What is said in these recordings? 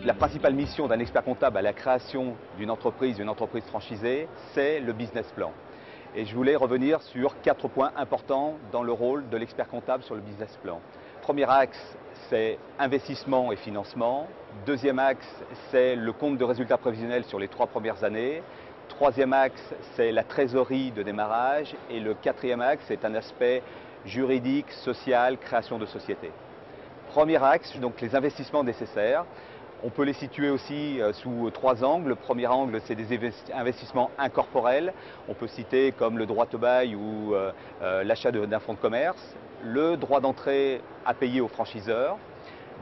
la principale mission d'un expert comptable à la création d'une entreprise franchisée, c'est le business plan. Et je voulais revenir sur 4 points importants dans le rôle de l'expert comptable sur le business plan. Premier axe, c'est investissement et financement. Deuxième axe, c'est le compte de résultats prévisionnels sur les 3 premières années. Troisième axe, c'est la trésorerie de démarrage. Et le quatrième axe, c'est un aspect juridique, social, création de société. Premier axe, donc les investissements nécessaires. On peut les situer aussi sous 3 angles. Le premier angle, c'est des investissements incorporels. On peut citer comme le droit au bail ou l'achat d'un fonds de commerce, le droit d'entrée à payer aux franchiseurs,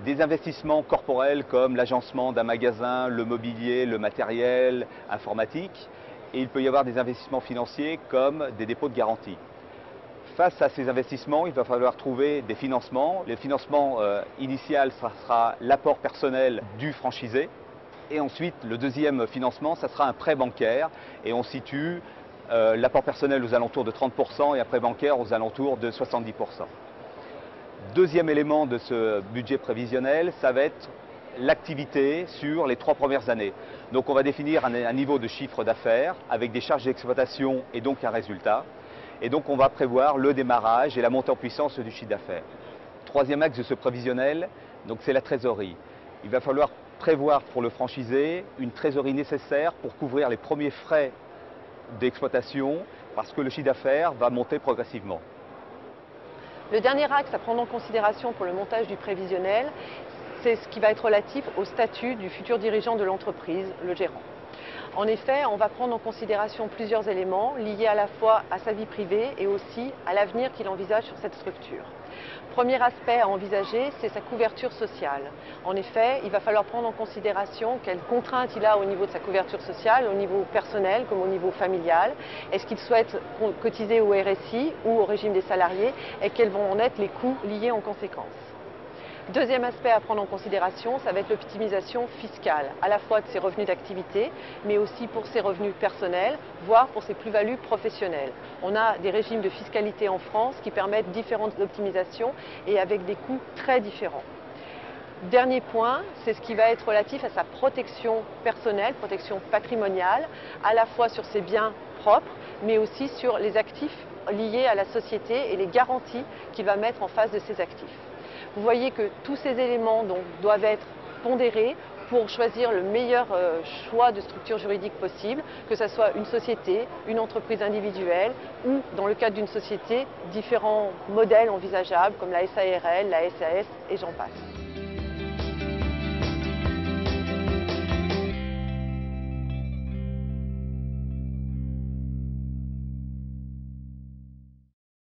des investissements corporels comme l'agencement d'un magasin, le mobilier, le matériel informatique, et il peut y avoir des investissements financiers comme des dépôts de garantie. Face à ces investissements, il va falloir trouver des financements. Le financement initial, ça sera l'apport personnel du franchisé. Et ensuite, le deuxième financement, ça sera un prêt bancaire. Et on situe l'apport personnel aux alentours de 30% et un prêt bancaire aux alentours de 70%. Deuxième élément de ce budget prévisionnel, ça va être l'activité sur les 3 premières années. Donc on va définir un niveau de chiffre d'affaires avec des charges d'exploitation et donc un résultat. Et donc on va prévoir le démarrage et la montée en puissance du chiffre d'affaires. Troisième axe de ce prévisionnel, c'est la trésorerie. Il va falloir prévoir pour le franchisé une trésorerie nécessaire pour couvrir les premiers frais d'exploitation parce que le chiffre d'affaires va monter progressivement. Le dernier axe à prendre en considération pour le montage du prévisionnel, c'est ce qui va être relatif au statut du futur dirigeant de l'entreprise, le gérant. En effet, on va prendre en considération plusieurs éléments liés à la fois à sa vie privée et aussi à l'avenir qu'il envisage sur cette structure. Premier aspect à envisager, c'est sa couverture sociale. En effet, il va falloir prendre en considération quelles contraintes il a au niveau de sa couverture sociale, au niveau personnel comme au niveau familial. Est-ce qu'il souhaite cotiser au RSI ou au régime des salariés et quels vont en être les coûts liés en conséquence. Deuxième aspect à prendre en considération, ça va être l'optimisation fiscale, à la fois de ses revenus d'activité, mais aussi pour ses revenus personnels, voire pour ses plus-values professionnelles. On a des régimes de fiscalité en France qui permettent différentes optimisations et avec des coûts très différents. Dernier point, c'est ce qui va être relatif à sa protection personnelle, protection patrimoniale, à la fois sur ses biens propres, mais aussi sur les actifs liés à la société et les garanties qu'il va mettre en face de ces actifs. Vous voyez que tous ces éléments doivent être pondérés pour choisir le meilleur choix de structure juridique possible, que ce soit une société, une entreprise individuelle ou, dans le cadre d'une société, différents modèles envisageables comme la SARL, la SAS et j'en passe.